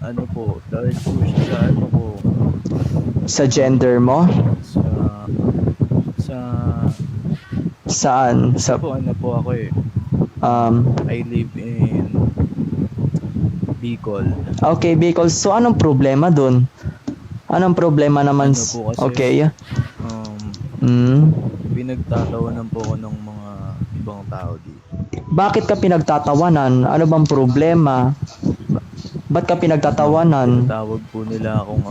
ano po, dahil po siya sa ano ko, Sa gender mo? sa, sa, Saan? kasi po ano po ako eh, I live in Bicol. Okay, because so anong problema dun? Anong problema naman? Ano po kasi, Okay. um, Mm. pinagtatawanan po ako ng mga ibang tao dito. Bakit ka pinagtatawanan? Ano bang problema? Ba't ka pinagtatawanan? Tinatawag po nila akong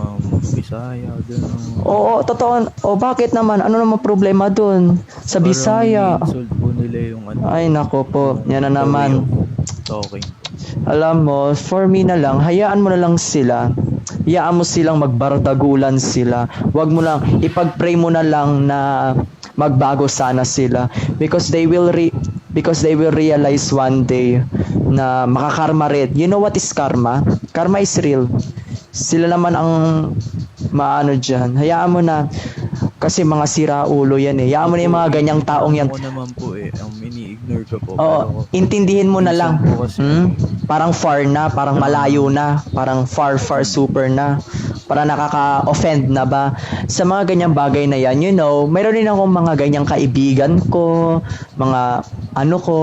Bisaya, gano'n. Oo, totoo. O bakit naman? Ano naman problema dun? Sa Bisaya. Parang insult po nila yung ano, Ay, nako po. Yan na the way naman. of talking. Alam mo, for me na lang, hayaan mo na lang sila. Hayaan mo silang magbardagulan sila. Huwag mo lang, ipag-pray mo na lang na magbago sana sila. Because they will realize one day na makakarma rin. You know what is karma? Karma is real. Sila naman ang maano dyan. Hayaan mo na. Kasi mga siraulo yan eh. Hayaan mo na yung mga ganyang taong yan. Ako naman po eh, ini-ignore ko po. Oo, intindihin mo na lang. minsan po kasi, Parang far na, parang malayo na, parang far super na. Para nakaka-offend na ba? Sa mga ganyang bagay na yan, you know, mayroon din akong mga ganyang kaibigan ko, mga ano ko,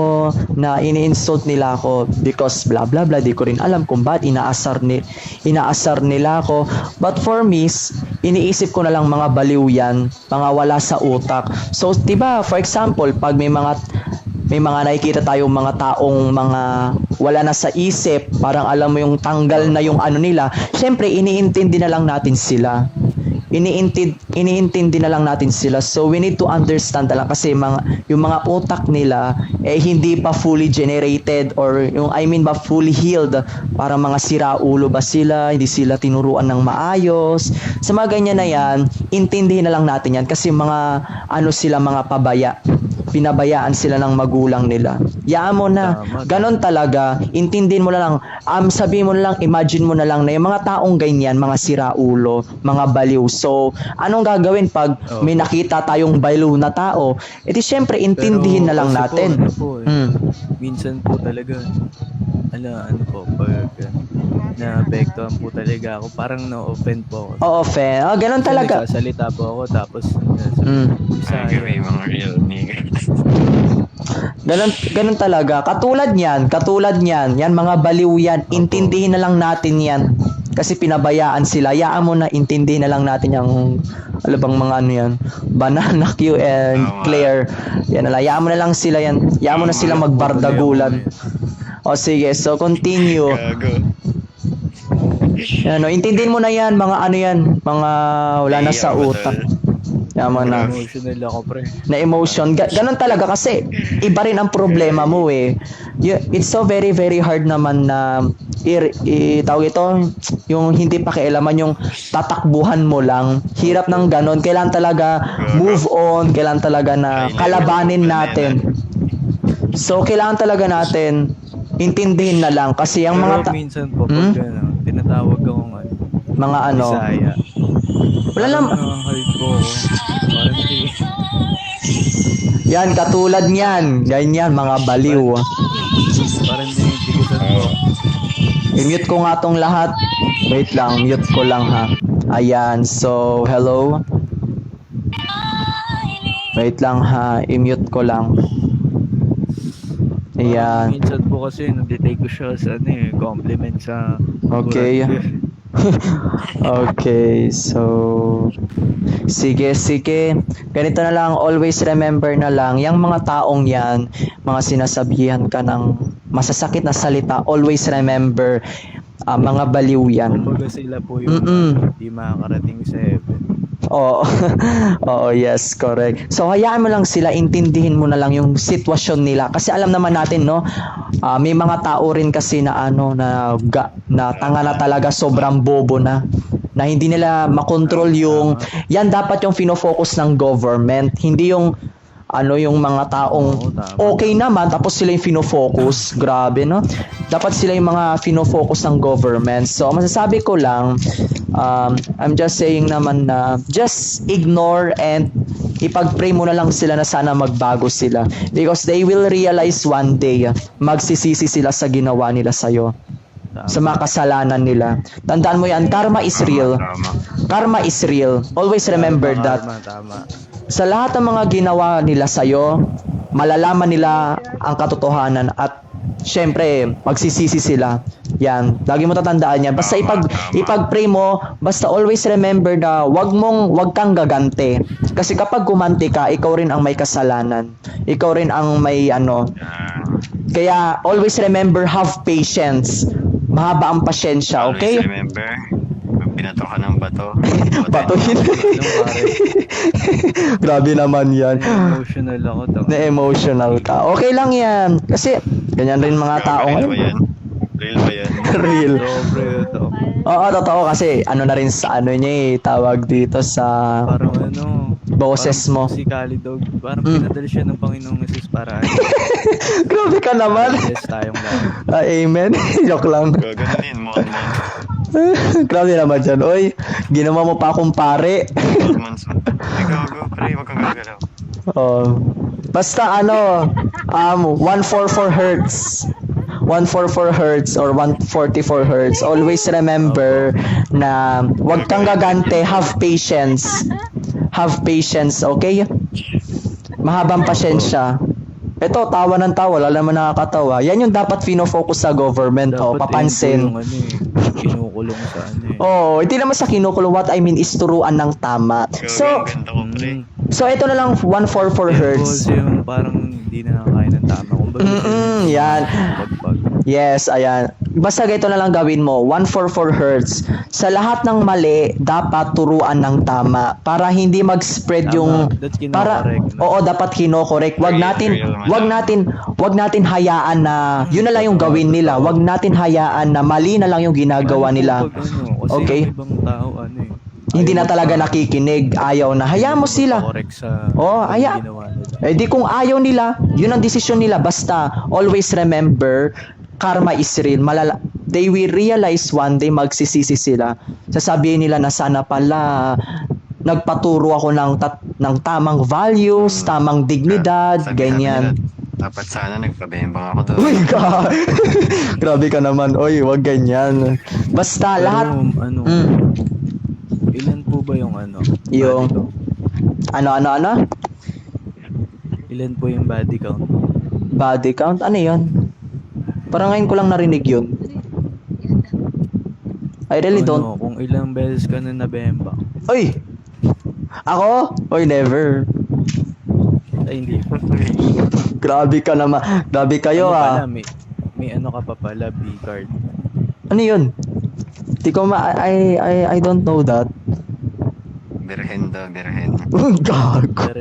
na ini-insult nila ako because blah blah blah, di ko rin alam kung bakit inaasar nila ako. But for me, iniisip ko na lang mga baliw yan, mga wala sa utak. So, 'di ba, for example, pag may mga nakikita tayong mga taong mga wala na sa isip, parang alam mo yung tanggal na yung ano nila, syempre iniintindi na lang natin sila. Iniintindi na lang natin sila. So we need to understand na lang kasi yung mga utak nila hindi pa fully generated or yung ba fully healed. Para mga siraulo ba sila, hindi sila tinuruan ng maayos. Sa mga ganyan na yan, intindihin na lang natin yan kasi mga sila, mga pabaya. Pinabayaan sila ng magulang nila. Yaan mo na. Ganon talaga. Intindihin mo na lang. Sabihin mo na lang, imagine mo na lang na yung mga taong ganyan, mga siraulo, mga baliw. So, anong gagawin pag may nakita tayong baliw na tao? Edi syempre, intindihin na lang natin. Minsan po talaga, ano po, pag naapektuhan po talaga ako, parang na-offend po ako. Offend. Ganon talaga. Nagsasalita po ako, tapos, Ay, may mga real niggas. Ganun talaga. Katulad niyan, yan mga baliw yan. Intindihin na lang natin yan. Kasi pinabayaan sila. Yaan mo na, intindihin na lang natin yung bang mga yan. Banana Q and Claire. Yan na lang. Yaan mo na lang sila yan. Yaan mo na sila magbardagulan. O sige, so continue. Intindihin mo na yan, mga mga wala na sa utak. Yaman na. Emotional ako, pre. Na emotion. Ganon talaga kasi iba rin ang problema mo eh. It's so very very hard naman na tawag ito, yung hindi pakialaman, yung tatakbuhan mo lang. Hirap ng ganon. Kailangan talaga move on. Kailangan talaga na kalabanin natin. So, kailangan talaga natin intindihin na lang kasi yung mga minsan po, pag tinatawag akong mga Bisaya. Wala lang. Yan, katulad niyan. Ganyan, mga baliw. Parang dinitigisan ko. I-mute ko nga tong lahat. Wait lang, mute ko lang ha. Ayan, so, hello. Wait lang ha, i-mute ko lang. Ayan. Minsan po kasi nanditake ko siya sa compliment sa Okay. Okay, so sige. Ganito na lang, always remember na lang, yung mga taong yan, mga sinasabihan ka ng masasakit na salita, always remember, mga baliw yan. Kumbaga sila po yung hindi makakarating sa heaven. Oo. Oo, yes, correct. So, hayaan mo lang sila, intindihin mo na lang yung sitwasyon nila. Kasi alam naman natin, no, may mga tao rin kasi na na tanga na talaga, sobrang bobo na hindi nila makontrol yung, yan dapat yung fino-focus ng government, hindi yung yung mga taong okay naman tapos sila yung fino-focus. Grabe, no? Dapat sila yung mga fino-focus ng government. So, masasabi ko lang, I'm just saying naman na just ignore and ipag-pray mo na lang sila na sana magbago sila. Because they will realize one day, magsisisi sila sa ginawa nila sa'yo. sa mga kasalanan nila. Tandaan mo yan, karma is real. Tama. Karma is real. Always remember that. Tama. Sa lahat ng mga ginawa nila sa'yo, malalaman nila ang katotohanan at syempre, magsisisi sila. Yan. Lagi mo tatandaan yan. Basta ipag-pray mo, basta always remember na wag kang gagante. Kasi kapag gumanti ka, ikaw rin ang may kasalanan. Ikaw rin ang may ano. Kaya always remember, have patience. Mahaba ang pasyensya, okay? Always remember, pag binato ka ng bato, Batuhin. Anong pare? Grabe naman yan. Emotional ako to. Na-emotional ka. Okay lang yan. Kasi, ganyan rin mga tao Real ba ngayon. yan? Real ba yan? Real. Sobre to. Oo, totoo kasi ano na rin sa ano niya tawag dito sa Parang ano. boses mo. parang Si Kali Dog. Parang pinadala siya ng Panginoong Jesus para Grabe ka naman. yes tayong lahat. Amen. Joke lang. Gaganunin mo. Grabe naman dyan. Oy, ginawa mo pa akong pare. Months mo. Go, pre, wag kang gagalaw. Oh. Basta ano, 144 hertz. 144 hertz or 144 hertz. Always remember na wag kang gagante, have patience. Have patience, okay? Mahabang pasyensya. Ito, tawa ng tawa, wala naman nakakatawa. Yan yung dapat fino-focus sa government, Dapat papansin. Yung ano kinukulong sa ano Oh, hindi naman sa kinukulong. What I mean is turuan ng tama. So, Ganda ko, pre. ito na lang 144 hertz. Kasi yung parang hindi nakakain ng tama. Kumbaga, Yan. pagpag. Yes, ayan. Basta ganito na lang gawin mo, 144 hertz. Sa lahat ng mali, dapat turuan ng tama para hindi mag-spread Tama. yung That's para kino-correct, no? oo, dapat kino-correct. Wag natin hayaan na yun na lang yung gawin nila. Wag natin hayaan na mali na lang yung ginagawa nila. Kasi Okay. yung ibang tao, Hindi na talaga nakikinig, ayaw na. Hayaan mo sila. Correct sa ginawa nila. Eh di kung ayaw nila, yun ang desisyon nila. Basta, always remember, karma is real. They will realize one day magsisisi sila. Sasabihin nila na sana pala nagpaturo ako ng tamang values, tamang dignidad, Sabi ganyan. nila, dapat sana nagpabembang ako doon. Oh my God! Grabe ka naman. Oy, wag ganyan. Basta, Pero, lahat... ano, Mm. ilan po ba yung ano? Yung- body count? Ano? Ilan po yung body count? Body count? Ano yun? Parang ngayon ko lang narinig yun. I really don't... Ano, kung ilang beses ka na nabemba. Oy! Ako? Oy, never. Ay, hindi. Grabe ka naman. Grabe kayo Ano pala, ah. may ano ka pa pala, B-card. Ano yun? Di ko I don't know that. Birhen daw, birhen. Gago. Pero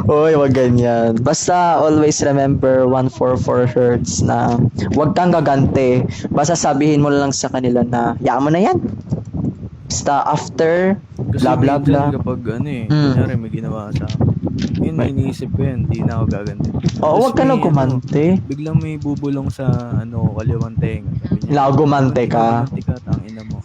Oy, wag ganyan. Basta always remember 144 hertz na wag kang gagante. Basta sabihin mo lang sa kanila na yaan mo na yan. Basta after kasi blah blah blah. minsan kapag Mm. kunyari may ginawa sa akin. Yun, iniisip ko yun, di na ako gaganti. Oo, Tapos wag ka na may, gumante. biglang may bubulong sa kaliwang tenga. Sabi niya, Gumante ka. Gumante ka, tangina mo.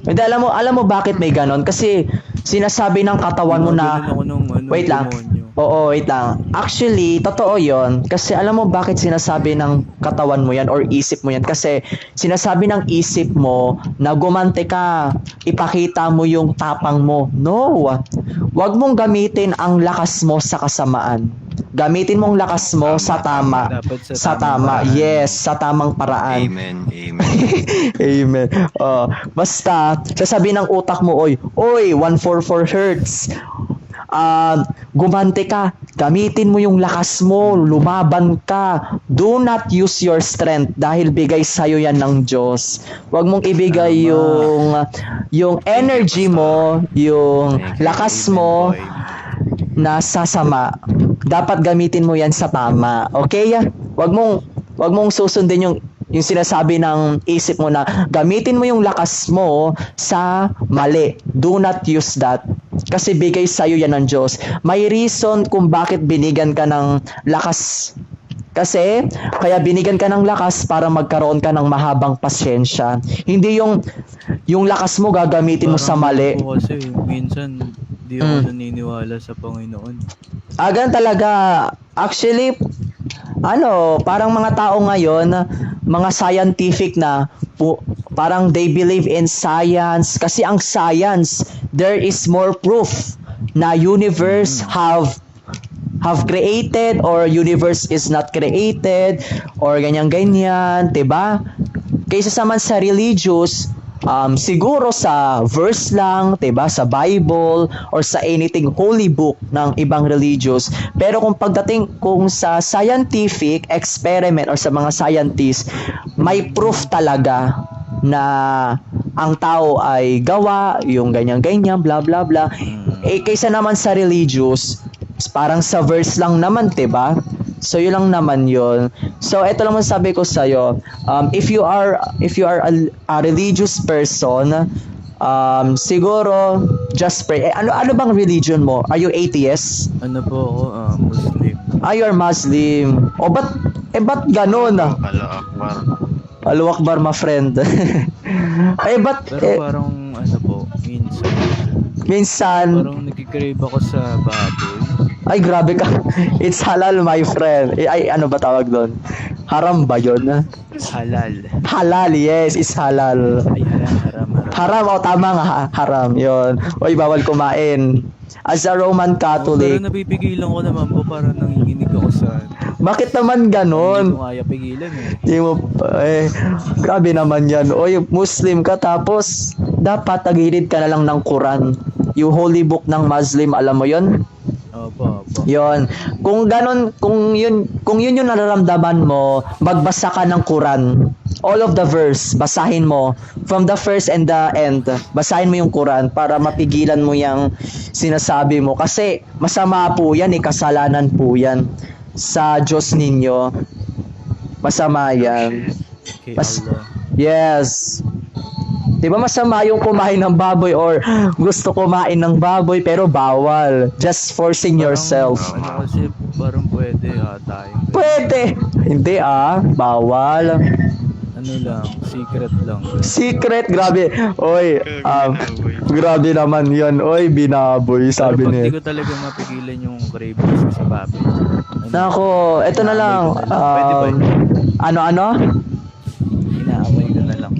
Hindi, alam mo bakit may ganon? Kasi sinasabi ng katawan mo na Ginawa ako nung, wait lang. demonyo. Oo, wait lang. Actually, totoo yon. Kasi alam mo bakit sinasabi ng katawan mo yan or isip mo yan? Kasi sinasabi ng isip mo na gumante ka, ipakita mo yung tapang mo. No! Huwag mong gamitin ang lakas mo sa kasamaan. Gamitin mong lakas mo sa tama. Dapat Sa tamang tama. paraan. Yes, sa tamang paraan. Amen, amen. Amen. Basta, sasabihin ng utak mo, oy, 144 hertz. Gumante ka, gamitin mo yung lakas mo, lumaban ka. Do not use your strength dahil bigay sa'yo yan ng Diyos. Huwag mong ibigay yung energy mo, yung lakas mo na sasama. Dapat gamitin mo yan sa tama. Okay? Huwag mong susundin yung sinasabi ng isip mo na gamitin mo yung lakas mo sa mali. Do not use that. Kasi bigay sa'yo yan ng Diyos. May reason kung bakit binigyan ka ng lakas. Kasi, kaya binigyan ka ng lakas para magkaroon ka ng mahabang pasyensya. Hindi yung lakas mo gagamitin mo sa mali. Parang ako kasi, minsan, di ako naniniwala sa Panginoon. Ganun talaga. Actually, parang mga tao ngayon, mga scientific na, parang they believe in science. Kasi ang science, there is more proof na universe have created or universe is not created or ganyan-ganyan, 'di ba? Kaysa naman sa religious, siguro sa verse lang, 'di ba, sa Bible or sa anything holy book ng ibang religious. Pero kung sa scientific experiment or sa mga scientists, may proof talaga na ang tao ay gawa, yung ganyan-ganyan, bla bla bla. Kaysa naman sa religious, parang sa verse lang naman, 'di ba? So yun lang naman yun. So ito lang sabi ko sa iyo. If you are a religious person, siguro just pray. Ano bang religion mo? Are you atheist? Ano po ako, Muslim. You're Muslim. Ba't ganun? Allah Akbar. Allahu Akbar, my friend. Ba't Pero parang ano po, minsan parang nagkikrave ako sa baboy. ay grabe ka. It's halal, my friend. Ano ba tawag doon? Haram ba yun? Halal. Halal, yes, it's halal. Ay, haram. Haram, tama nga, haram, yun. Oy, bawal kumain. As a Roman Pero Catholic, napipigilan ko naman po, parang nanginginig ako sa... bakit naman Hindi ganon? ko kaya pigilan eh. Di mo, grabe naman yan. Oy, Muslim ka, tapos dapat tagilid ka na lang ng Quran. Yung holy book ng Muslim, alam mo yun? Opo. Yon. Kung ganon, kung yun yung nararamdaman mo, magbasa ka ng Quran. All of the verse, basahin mo. From the first and the end, basahin mo yung Quran para mapigilan mo yung sinasabi mo. Kasi masama po yan, kasalanan po yan sa Diyos ninyo. Masama yan. Kay Allah. Yes. Di ba masama yung kumain ng baboy or gusto kumain ng baboy pero bawal? Just forcing yourself. Ano kasi, parang pwede tayo. Pwede. Hindi bawal. Ano lang, secret lang. Secret, grabe. Oy, grabe naman yan. Oy, binaboy, sabi Pero pag niya. di ko talaga mapigilan yung cravings ko sa baboy. Nako, eto na lang. Pwede ba yun? Ano? Inaamoy ko na lang.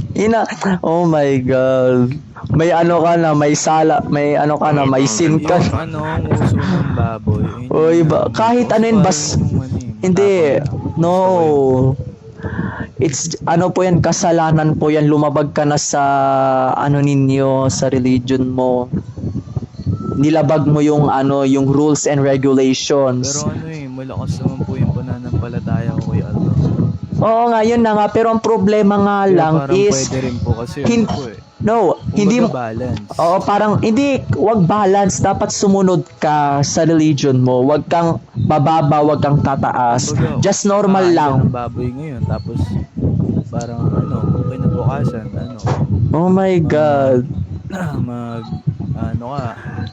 Oh my God. May ano ka na, may sala, may ano ka na, may sin ka. Yung ang uso ng baboy. Oy, kahit ano yun, hindi. No. It's po yan, kasalanan po yan, lumabag ka na sa ninyo, sa religion mo. Nilabag mo yung yung rules and regulations. Pero malakas naman po yung pananampalataya ko kay Allah. Oo nga, yun na nga, pero ang problema nga lang Parang is pwede rin po kasi hindi balance. Oo, parang wag balance, dapat sumunod ka sa religion mo. Wag kang bababa, wag kang tataas. Just normal lang. Ng baboy ngayon tapos parang kinabukasan Oh my God.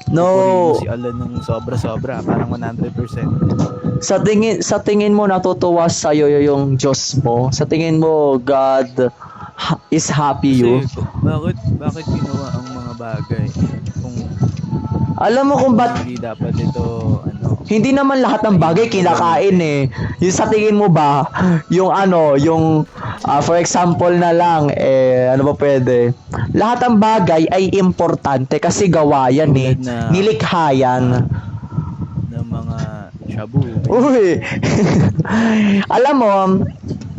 No. Pupurihin si Allah ng sobra-sobra, parang 100%. Sa tingin mo natutuwa sa iyo yung Diyos mo? Sa tingin mo God is happy you? Kasi, bakit ginawa ang mga bagay kung Alam mo kung ba't hindi dapat ito hindi naman lahat ng bagay kinakain Yung sa tingin mo ba, yung for example na lang, ano ba pwede? Lahat ng bagay ay importante kasi gawa yan nilikha yan. ng mga shabu. Uy! Alam mo,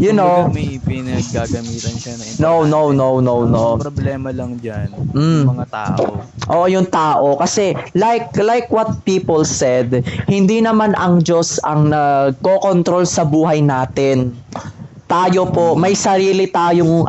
May pinaggagamitan siya na no. Ang problema lang dyan, yung mga tao. Oo, yung tao. Kasi, like what people said, hindi naman ang Diyos ang nagko-control sa buhay natin. Tayo po, may sarili tayong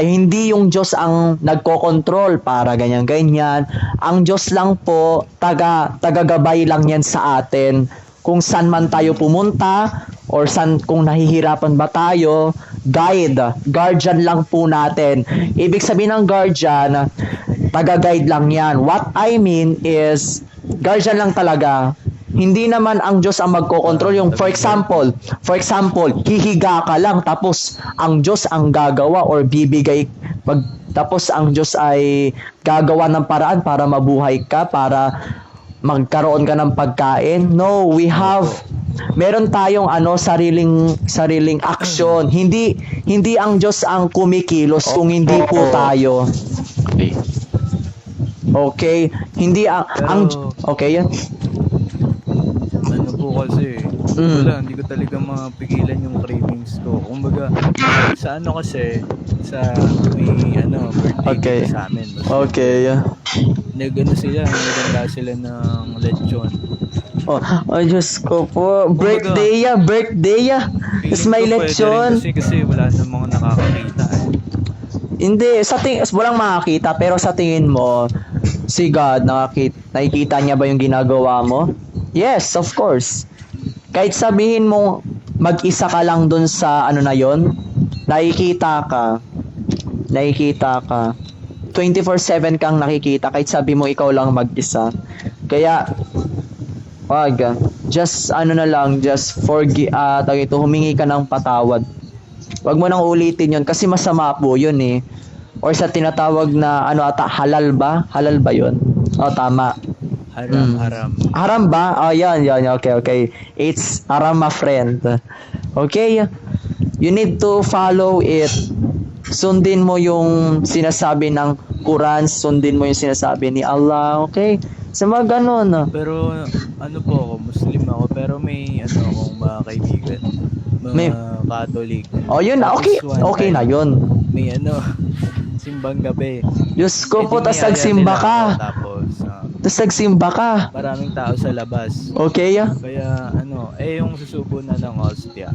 hindi yung Diyos ang nagko-control para ganyan-ganyan. Ang Diyos lang po, tagagabay lang yan sa atin. Kung saan man tayo pumunta, or kung nahihirapan ba tayo, guardian lang po natin. Ibig sabihin ng guardian, taga-guide lang yan. What I mean is, guardian lang talaga. Hindi naman ang Diyos ang magko-control. Yung for example, hihiga ka lang tapos ang Diyos ang gagawa or bibigay tapos ang Diyos ay gagawa ng paraan para mabuhay ka, para magkaroon ka ng pagkain. No, we have meron tayong sariling action. Hindi ang Diyos ang kumikilos kung hindi po tayo. Okay. Okay? Hindi Pero- okay yan. Ano po kasi, wala, hindi ko talaga mapigilan yung cravings ko. Kumbaga, sa ano kasi, sa may birthday Okay. dito sa amin. Okay. Naganda sila ng lechon. Oh, Diyos ko po. Birthday ya. It's my Feeling ko pwede lechon. rin kasi wala na mga nakakakita. Hindi, walang makakita, pero sa tingin mo, si God, nakikita niya ba yung ginagawa mo? Yes, of course. Kahit sabihin mo, mag-isa ka lang dun sa na yon, nakikita ka. 24/7 kang nakikita, kahit sabi mo ikaw lang mag-isa. Kaya, just humingi ka ng patawad. Wag mo nang ulitin yon kasi masama po yun eh. Or sa tinatawag na halal ba? Halal ba yun? Oh, tama. Haram. Haram ba? Oh, yan. Okay. It's haram, my friend. Okay? You need to follow it. Sundin mo yung sinasabi ng Quran, sundin mo yung sinasabi ni Allah, okay? Sa mga ganun. Pero po ako, Muslim ako, pero may akong mga kaibigan, mga Catholic. Oh, yun na. Okay. Tapos one Okay na time, yun. May simbang gabi. Diyos ko po, tas nagsimba ka. Tapos, Tas nagsimba ka. maraming tao sa labas. Okay? Kaya yung susubo na ng hostia.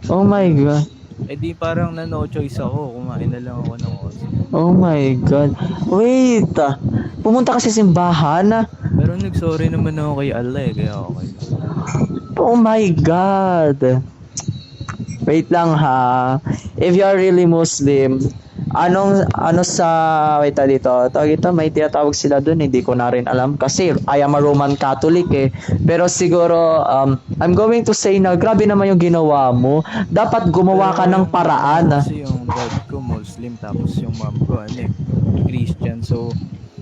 Oh my God. Di parang no choice ako, kumain na lang ako ng hostia. Oh my God. Wait. Pumunta ka sa simbahan. Pero nag-sorry naman ako kay Allah kaya okay. Oh my God. Wait lang ha. If you are really Muslim, may tinatawag sila doon, hindi ko na rin alam kasi I am a Roman Catholic eh. Pero siguro I'm going to say na grabe naman yung ginawa mo. Dapat gumawa ka ng paraan. Kasi yung dad ko Muslim, tapos yung mom ko Christian. So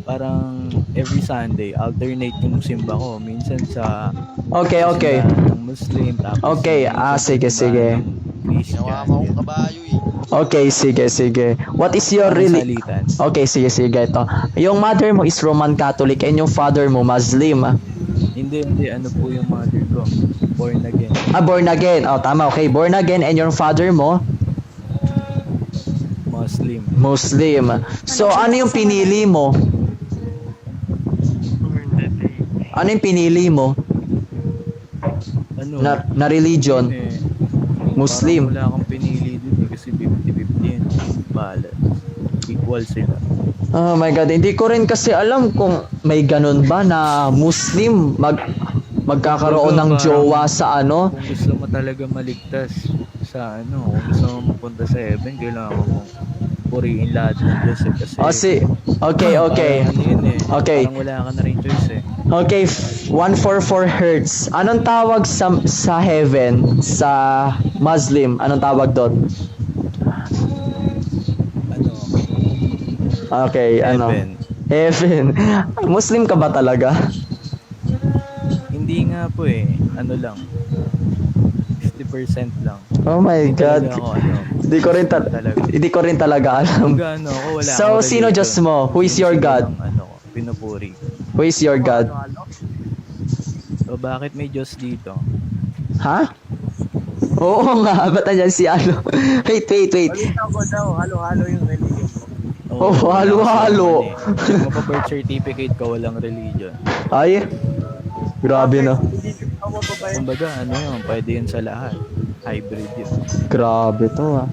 parang every Sunday alternate yung simba ko. Minsan sa Okay. simbahan ng Muslim, tapos Okay, minsan sa sige. simbahan ng Christian. Okay, sige. What is your really... Salitan. Okay, sige. Ito. Yung mother mo is Roman Catholic and yung father mo Muslim. Hindi, po yung mother ko. Born again. Born again. Oh, tama. Okay, born again and your father mo Muslim. So, ano yung pinili mo? Ano yung pinili mo na religion? Muslim. Parang wala akong pinili dun kasi 50-50 yun. Bahala. Equal sila. Oh my God, hindi ko rin kasi alam kung may ganun ba na Muslim magkakaroon ng jowa sa Kung gusto mo talaga maligtas sa kung gusto mo mapunta sa heaven, kailangan mo purihin lahat ng Diyos kasi Okay. Okay. Parang wala ka na rin choice eh. Okay, 144 hertz. Anong tawag sa heaven sa Muslim? Anong tawag doon? Okay, Heaven. Muslim ka ba talaga? Hindi nga po eh. Lang. 50% lang. Oh my God. Talaga ako, Hindi ko rin talaga alam. Kung ako, wala So, akong sino religion. Diyos mo? Who is your God? Pinupuri. Who is your God? So, bakit may Diyos dito? Ha? Oo nga, ba't andyan si Wait. Halo-halo yung religion mo. Oh, halo-halo. Kung mapa-birth certificate ka, walang religion. Ay, grabe na. Kumbaga, pwede yun sa lahat. Hybrid yun. Grabe to